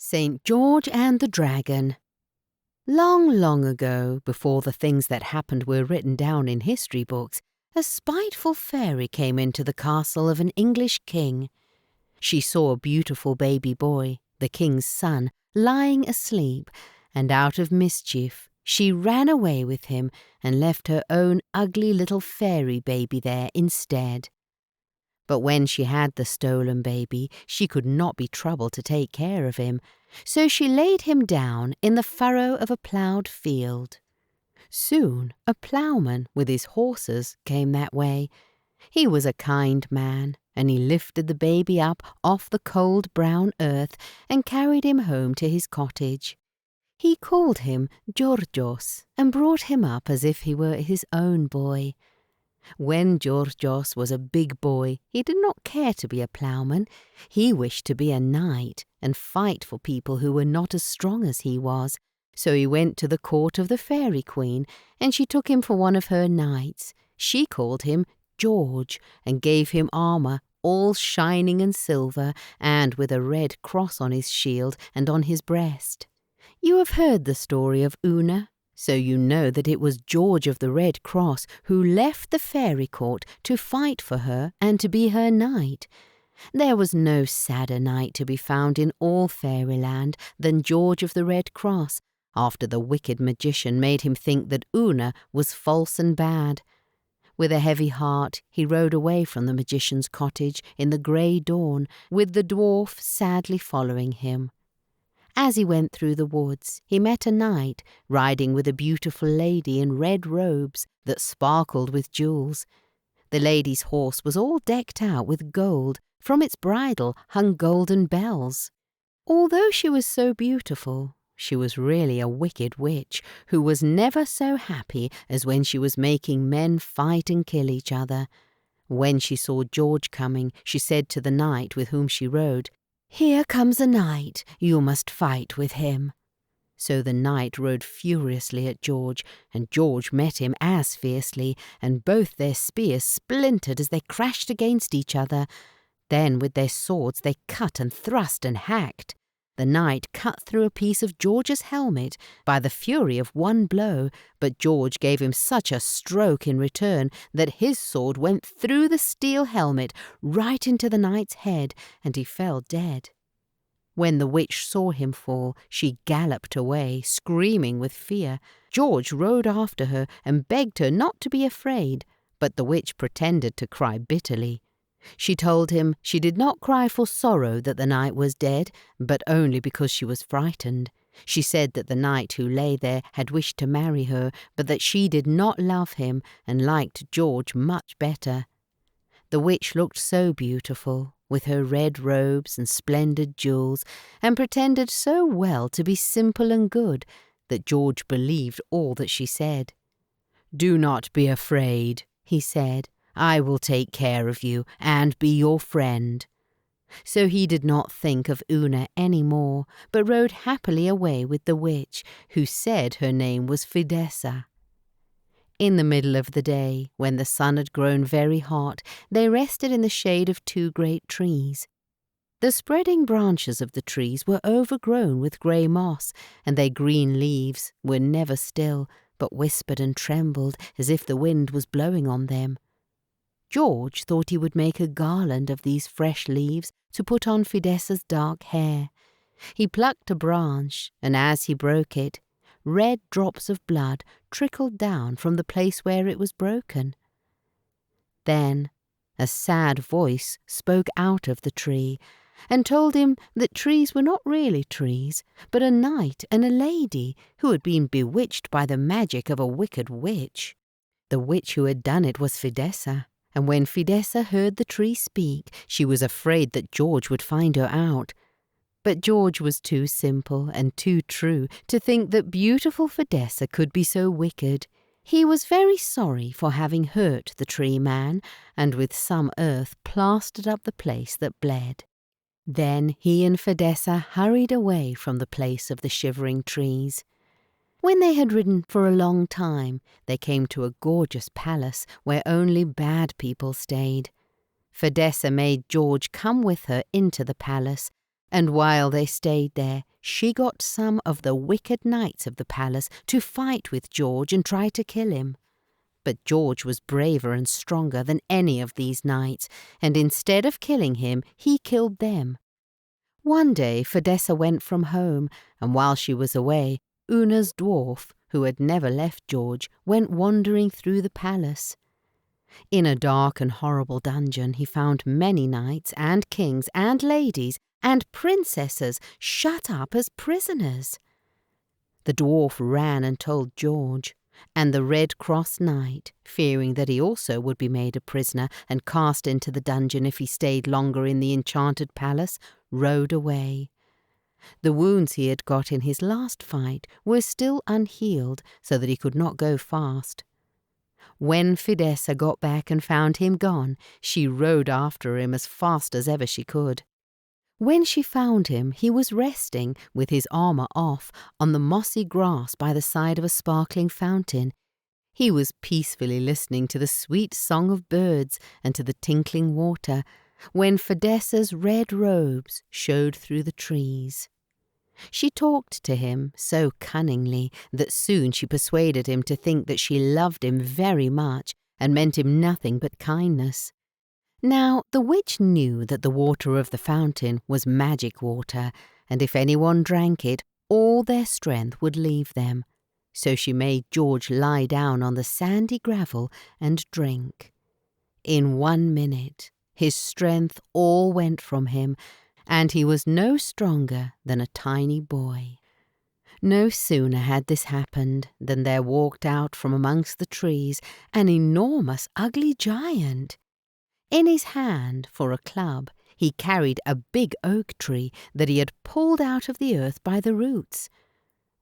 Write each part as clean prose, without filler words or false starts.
St. George and the Dragon. Long, long ago, before the things that happened were written down in history books, a spiteful fairy came into the castle of an English king. She saw a beautiful baby boy, the king's son, lying asleep, and out of mischief, she ran away with him and left her own ugly little fairy baby there instead. But when she had the stolen baby, she could not be troubled to take care of him, so she laid him down in the furrow of a ploughed field. Soon a ploughman with his horses came that way. He was a kind man, and he lifted the baby up off the cold brown earth and carried him home to his cottage. He called him Georgios and brought him up as if he were his own boy. When Georgios was a big boy, he did not care to be a ploughman. He wished to be a knight and fight for people who were not as strong as he was. So he went to the court of the fairy queen, and she took him for one of her knights. She called him George and gave him armour, all shining and silver, and with a red cross on his shield and on his breast. You have heard the story of Una, so you know that it was George of the Red Cross who left the fairy court to fight for her and to be her knight. There was no sadder knight to be found in all fairyland than George of the Red Cross, after the wicked magician made him think that Una was false and bad. With a heavy heart he rode away from the magician's cottage in the grey dawn, with the dwarf sadly following him. As he went through the woods, he met a knight riding with a beautiful lady in red robes that sparkled with jewels. The lady's horse was all decked out with gold. From its bridle hung golden bells. Although she was so beautiful, she was really a wicked witch who was never so happy as when she was making men fight and kill each other. When she saw George coming, she said to the knight with whom she rode, "Here comes a knight, you must fight with him." So the knight rode furiously at George, and George met him as fiercely, and both their spears splintered as they crashed against each other. Then with their swords they cut and thrust and hacked. The knight cut through a piece of George's helmet by the fury of one blow, but George gave him such a stroke in return that his sword went through the steel helmet right into the knight's head, and he fell dead. When the witch saw him fall, she galloped away, screaming with fear. George rode after her and begged her not to be afraid, but the witch pretended to cry bitterly. She told him she did not cry for sorrow that the knight was dead, but only because she was frightened. She said that the knight who lay there had wished to marry her, but that she did not love him and liked George much better. The witch looked so beautiful, with her red robes and splendid jewels, and pretended so well to be simple and good, that George believed all that she said. "Do not be afraid," he said. "I will take care of you and be your friend." So he did not think of Una any more, but rode happily away with the witch, who said her name was Fidessa. In the middle of the day, when the sun had grown very hot, they rested in the shade of two great trees. The spreading branches of the trees were overgrown with grey moss, and their green leaves were never still, but whispered and trembled as if the wind was blowing on them. George thought he would make a garland of these fresh leaves to put on Fidessa's dark hair. He plucked a branch, and as he broke it, red drops of blood trickled down from the place where it was broken. Then a sad voice spoke out of the tree and told him that trees were not really trees, but a knight and a lady who had been bewitched by the magic of a wicked witch. The witch who had done it was Fidessa. And when Fidessa heard the tree speak, she was afraid that George would find her out. But George was too simple and too true to think that beautiful Fidessa could be so wicked. He was very sorry for having hurt the tree man, and with some earth plastered up the place that bled. Then he and Fidessa hurried away from the place of the shivering trees. When they had ridden for a long time, they came to a gorgeous palace where only bad people stayed. Fidessa made George come with her into the palace, And while they stayed there, she got some of the wicked knights of the palace to fight with George and try to kill him. But George was braver and stronger than any of these knights, and instead of killing him, he killed them. One day Fidessa went from home, and while she was away, Una's dwarf, who had never left George, went wandering through the palace. In a dark and horrible dungeon he found many knights and kings and ladies and princesses shut up as prisoners. The dwarf ran and told George, and the Red Cross Knight, fearing that he also would be made a prisoner and cast into the dungeon if he stayed longer in the enchanted palace, rode away. The wounds he had got in his last fight were still unhealed, so that he could not go fast. When Fidessa got back and found him gone, she rode after him as fast as ever she could. When she found him, he was resting, with his armour off, on the mossy grass by the side of a sparkling fountain. He was peacefully listening to the sweet song of birds and to the tinkling water, when Fidessa's red robes showed through the trees. She talked to him so cunningly that soon she persuaded him to think that she loved him very much and meant him nothing but kindness. Now the witch knew that the water of the fountain was magic water, and if anyone drank it, all their strength would leave them. So she made George lie down on the sandy gravel and drink. In 1 minute, his strength all went from him, and he was no stronger than a tiny boy. No sooner had this happened than there walked out from amongst the trees an enormous ugly giant. In his hand, for a club, he carried a big oak tree that he had pulled out of the earth by the roots.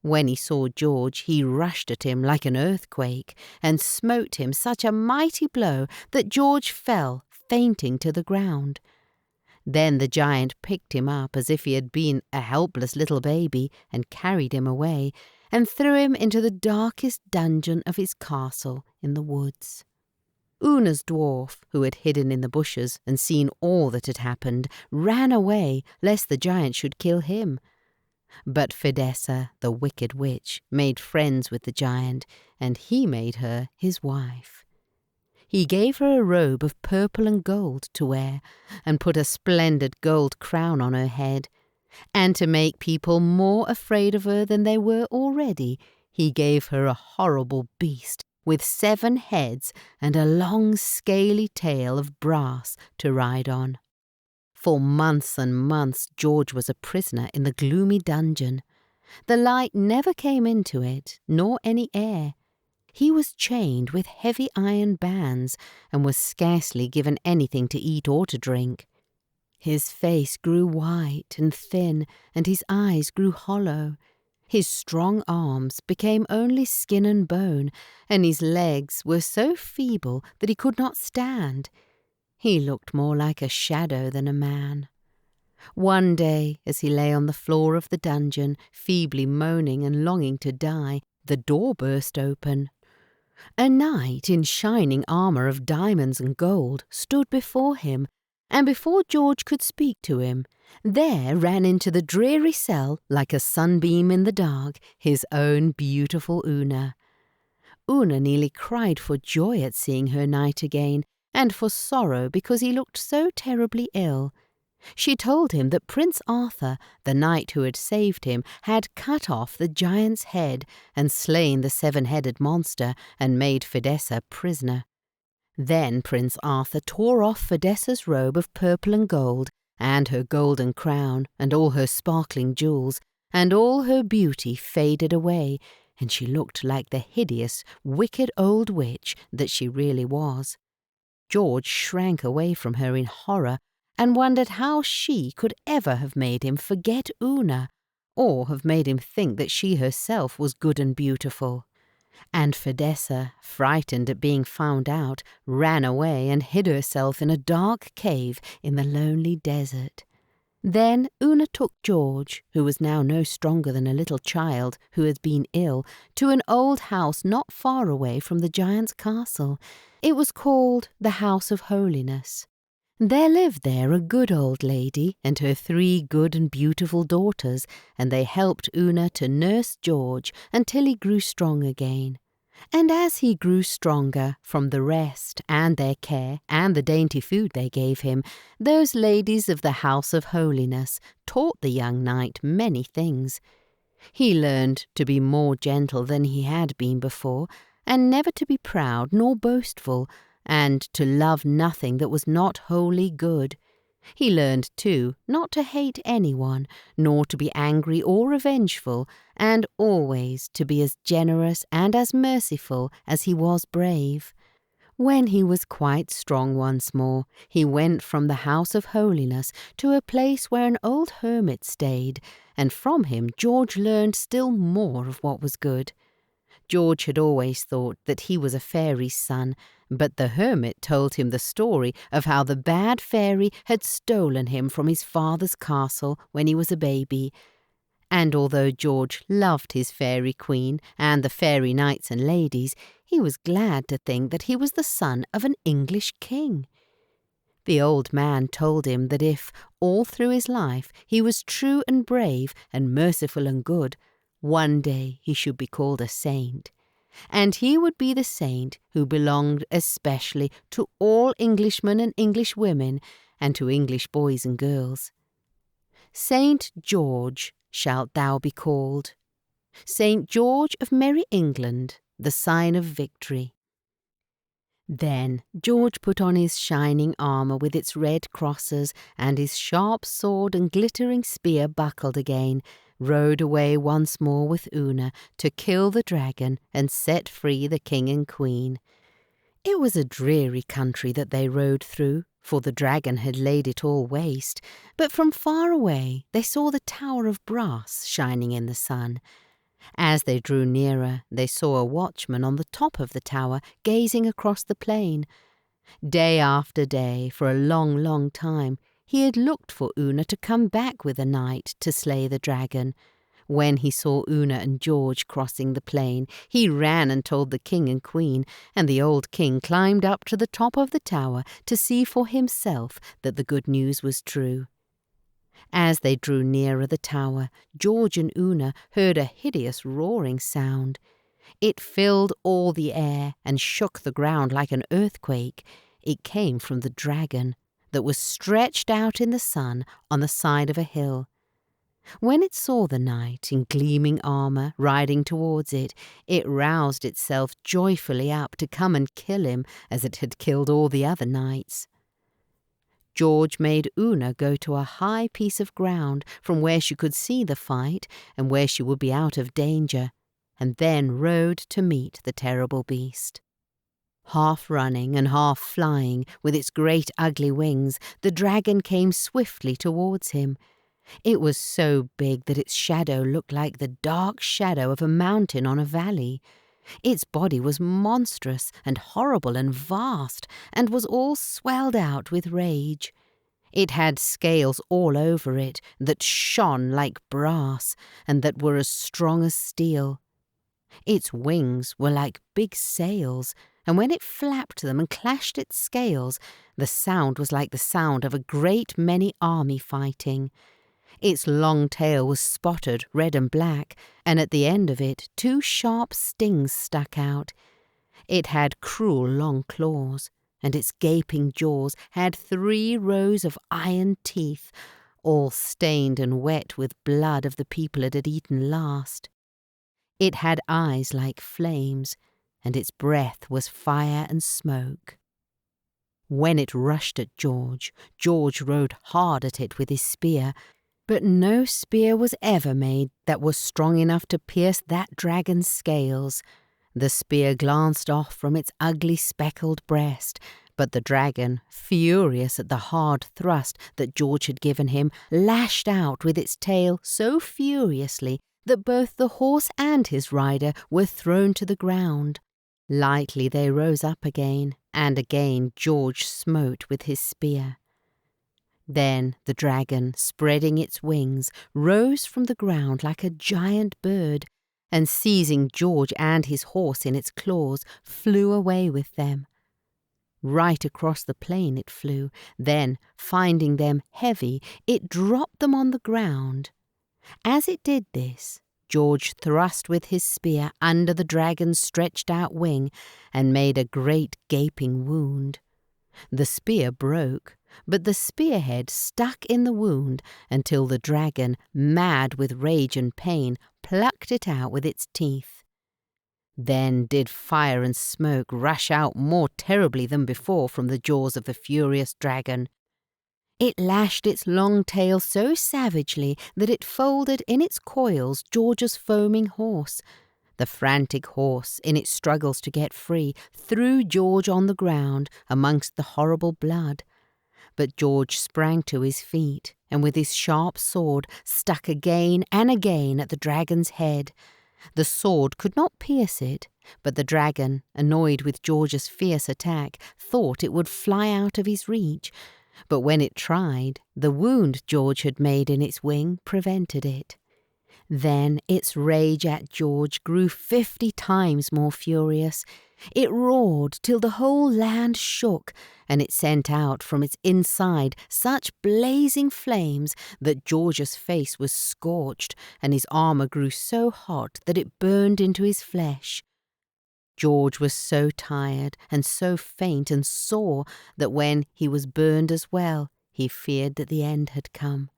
When he saw George, he rushed at him like an earthquake and smote him such a mighty blow that George fell fainting to the ground. Then the giant picked him up as if he had been a helpless little baby and carried him away and threw him into the darkest dungeon of his castle in the woods. Una's dwarf, who had hidden in the bushes and seen all that had happened, ran away lest the giant should kill him. But Fidessa, the wicked witch, made friends with the giant, and he made her his wife. He gave her a robe of purple and gold to wear, and put a splendid gold crown on her head. And to make people more afraid of her than they were already, he gave her a horrible beast with 7 heads and a long scaly tail of brass to ride on. For months and months George was a prisoner in the gloomy dungeon. The light never came into it, nor any air. He was chained with heavy iron bands and was scarcely given anything to eat or to drink. His face grew white and thin, and his eyes grew hollow. His strong arms became only skin and bone, and his legs were so feeble that he could not stand. He looked more like a shadow than a man. One day, as he lay on the floor of the dungeon, feebly moaning and longing to die, the door burst open. A knight in shining armour of diamonds and gold stood before him, and before George could speak to him, there ran into the dreary cell, like a sunbeam in the dark, his own beautiful Una. Una nearly cried for joy at seeing her knight again, and for sorrow because he looked so terribly ill. She told him that Prince Arthur, the knight who had saved him, had cut off the giant's head and slain the 7-headed monster and made Fidessa prisoner. Then Prince Arthur tore off Fidessa's robe of purple and gold, and her golden crown, and all her sparkling jewels, and all her beauty faded away, and she looked like the hideous, wicked old witch that she really was. George shrank away from her in horror, and wondered how she could ever have made him forget Una, or have made him think that she herself was good and beautiful. And Fidessa, frightened at being found out, ran away and hid herself in a dark cave in the lonely desert. Then Una took George, who was now no stronger than a little child who had been ill, to an old house not far away from the giant's castle. It was called the House of Holiness. There lived there a good old lady and her 3 good and beautiful daughters, and they helped Una to nurse George until he grew strong again. And as he grew stronger from the rest and their care and the dainty food they gave him, those ladies of the House of Holiness taught the young knight many things. He learned to be more gentle than he had been before, and never to be proud nor boastful, and to love nothing that was not wholly good. He learned, too, not to hate anyone, nor to be angry or revengeful, and always to be as generous and as merciful as he was brave. When he was quite strong once more, he went from the House of Holiness to a place where an old hermit stayed, and from him George learned still more of what was good. George had always thought that he was a fairy's son, but the hermit told him the story of how the bad fairy had stolen him from his father's castle when he was a baby. And although George loved his fairy queen and the fairy knights and ladies, he was glad to think that he was the son of an English king. The old man told him that if, all through his life, he was true and brave and merciful and good, one day he should be called a saint. And he would be the saint who belonged especially to all Englishmen and English women, and to English boys and girls. Saint George shalt thou be called, Saint George of merry England, the sign of victory. Then George put on his shining armour with its red crosses, and his sharp sword and glittering spear buckled again, rode away once more with Una to kill the dragon and set free the king and queen. It was a dreary country that they rode through, for the dragon had laid it all waste, but from far away they saw the tower of brass shining in the sun. As they drew nearer, they saw a watchman on the top of the tower gazing across the plain. Day after day, for a long, long time, he had looked for Una to come back with a knight to slay the dragon. When he saw Una and George crossing the plain, he ran and told the king and queen, and the old king climbed up to the top of the tower to see for himself that the good news was true. As they drew nearer the tower, George and Una heard a hideous roaring sound. It filled all the air and shook the ground like an earthquake. It came from the dragon that was stretched out in the sun on the side of a hill. When it saw the knight in gleaming armour riding towards it, it roused itself joyfully up to come and kill him as it had killed all the other knights. George made Una go to a high piece of ground from where she could see the fight and where she would be out of danger, and then rode to meet the terrible beast. Half running and half flying, with its great ugly wings, the dragon came swiftly towards him. It was so big that its shadow looked like the dark shadow of a mountain on a valley. Its body was monstrous and horrible and vast, and was all swelled out with rage. It had scales all over it that shone like brass, and that were as strong as steel. Its wings were like big sails, and when it flapped them and clashed its scales, the sound was like the sound of a great many army fighting. Its long tail was spotted red and black, and at the end of it 2 sharp stings stuck out. It had cruel long claws, and its gaping jaws had 3 rows of iron teeth, all stained and wet with blood of the people it had eaten last. It had eyes like flames, and its breath was fire and smoke. When it rushed at George, George rode hard at it with his spear, but no spear was ever made that was strong enough to pierce that dragon's scales. The spear glanced off from its ugly speckled breast, but the dragon, furious at the hard thrust that George had given him, lashed out with its tail so furiously that both the horse and his rider were thrown to the ground. Lightly they rose up again, and again George smote with his spear. Then the dragon, spreading its wings, rose from the ground like a giant bird, and seizing George and his horse in its claws, flew away with them. Right across the plain it flew. Then, finding them heavy, it dropped them on the ground. As it did this, George thrust with his spear under the dragon's stretched-out wing and made a great gaping wound. The spear broke, but the spearhead stuck in the wound until the dragon, mad with rage and pain, plucked it out with its teeth. Then did fire and smoke rush out more terribly than before from the jaws of the furious dragon. It lashed its long tail so savagely that it folded in its coils George's foaming horse. The frantic horse, in its struggles to get free, threw George on the ground amongst the horrible blood. But George sprang to his feet and with his sharp sword stuck again and again at the dragon's head. The sword could not pierce it, but the dragon, annoyed with George's fierce attack, thought it would fly out of his reach. But when it tried, the wound George had made in its wing prevented it. Then its rage at George grew 50 times more furious. It roared till the whole land shook, and it sent out from its inside such blazing flames that George's face was scorched, and his armour grew so hot that it burned into his flesh. George was so tired and so faint and sore that when he was burned as well, he feared that the end had come.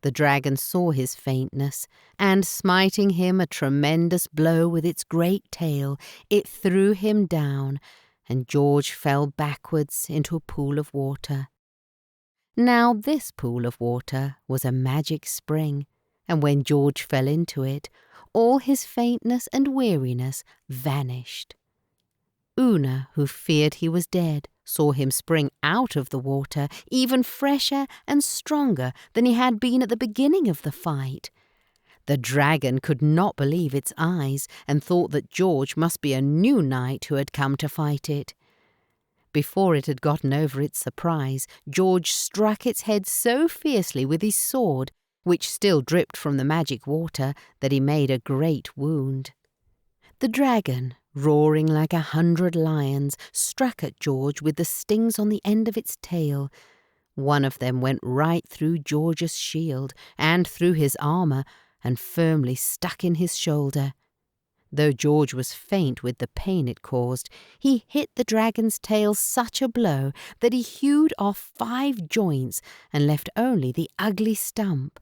The dragon saw his faintness, and smiting him a tremendous blow with its great tail, it threw him down, and George fell backwards into a pool of water. Now this pool of water was a magic spring, and when George fell into it, all his faintness and weariness vanished. Una, who feared he was dead, saw him spring out of the water even fresher and stronger than he had been at the beginning of the fight. The dragon could not believe its eyes and thought that George must be a new knight who had come to fight it. Before it had gotten over its surprise, George struck its head so fiercely with his sword, which still dripped from the magic water, that he made a great wound. The dragon, roaring like 100 lions, struck at George with the stings on the end of its tail. One of them went right through George's shield and through his armour and firmly stuck in his shoulder. Though George was faint with the pain it caused, he hit the dragon's tail such a blow that he hewed off 5 joints and left only the ugly stump.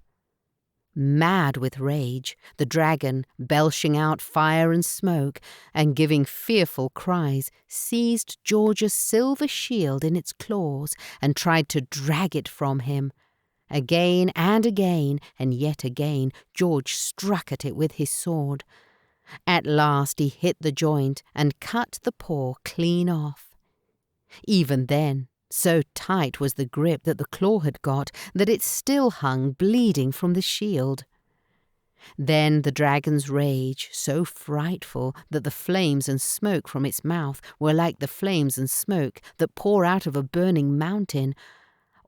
Mad with rage, the dragon, belching out fire and smoke and giving fearful cries, seized George's silver shield in its claws and tried to drag it from him. Again and again, and yet again, George struck at it with his sword. At last he hit the joint and cut the paw clean off. Even then, so tight was the grip that the claw had got that it still hung bleeding from the shield. Then the dragon's rage, so frightful that the flames and smoke from its mouth were like the flames and smoke that pour out of a burning mountain.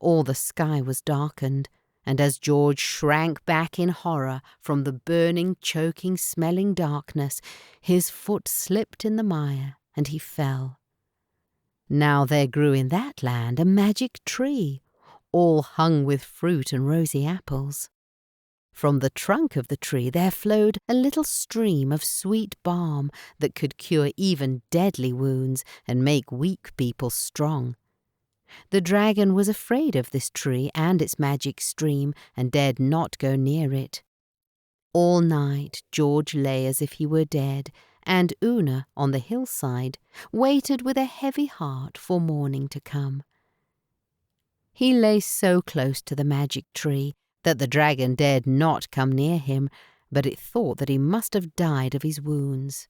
All the sky was darkened, and as George shrank back in horror from the burning, choking, smelling darkness, his foot slipped in the mire and he fell. Now there grew in that land a magic tree, all hung with fruit and rosy apples. From the trunk of the tree there flowed a little stream of sweet balm that could cure even deadly wounds and make weak people strong. The dragon was afraid of this tree and its magic stream and dared not go near it. All night George lay as if he were dead, and Una, on the hillside, waited with a heavy heart for morning to come. He lay so close to the magic tree that the dragon dared not come near him, but it thought that he must have died of his wounds.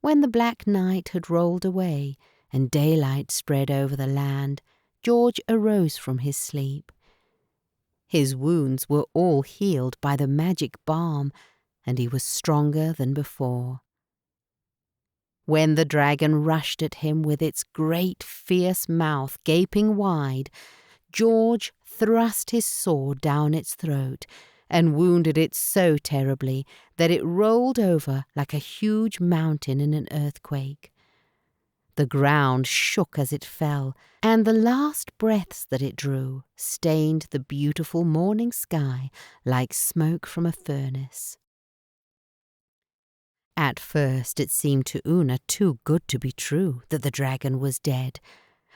When the black night had rolled away and daylight spread over the land, George arose from his sleep. His wounds were all healed by the magic balm, and he was stronger than before. When the dragon rushed at him with its great fierce mouth gaping wide, George thrust his sword down its throat and wounded it so terribly that it rolled over like a huge mountain in an earthquake. The ground shook as it fell, and the last breaths that it drew stained the beautiful morning sky like smoke from a furnace. At first it seemed to Una too good to be true that the dragon was dead,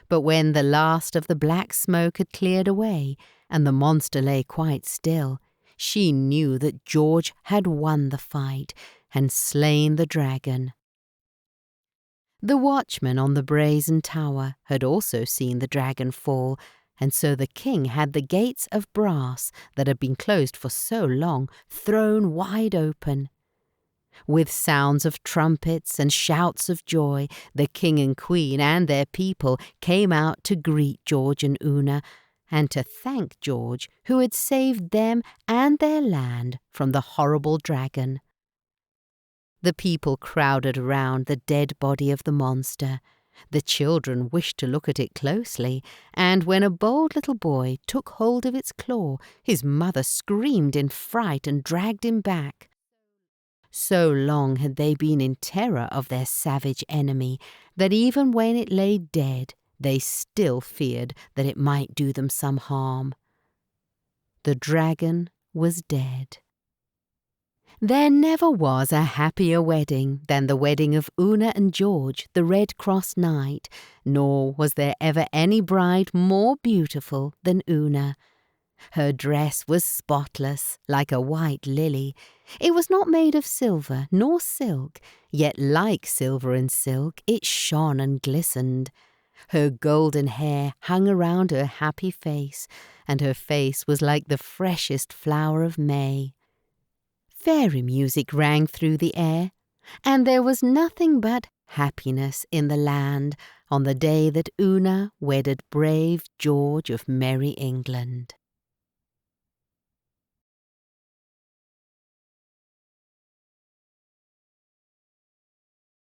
but when the last of the black smoke had cleared away and the monster lay quite still, she knew that George had won the fight and slain the dragon. The watchman on the brazen tower had also seen the dragon fall, and so the king had the gates of brass that had been closed for so long thrown wide open. With sounds of trumpets and shouts of joy, the king and queen and their people came out to greet George and Una, and to thank George, who had saved them and their land from the horrible dragon. The people crowded around the dead body of the monster. The children wished to look at it closely, and when a bold little boy took hold of its claw, his mother screamed in fright and dragged him back. So long had they been in terror of their savage enemy that even when it lay dead, they still feared that it might do them some harm. The dragon was dead. There never was a happier wedding than the wedding of Una and George, the Red Cross Knight, nor was there ever any bride more beautiful than Una. Her dress was spotless, like a white lily. It was not made of silver nor silk, yet like silver and silk it shone and glistened. Her golden hair hung around her happy face, and her face was like the freshest flower of May. Fairy music rang through the air, and there was nothing but happiness in the land on the day that Una wedded brave George of merry England.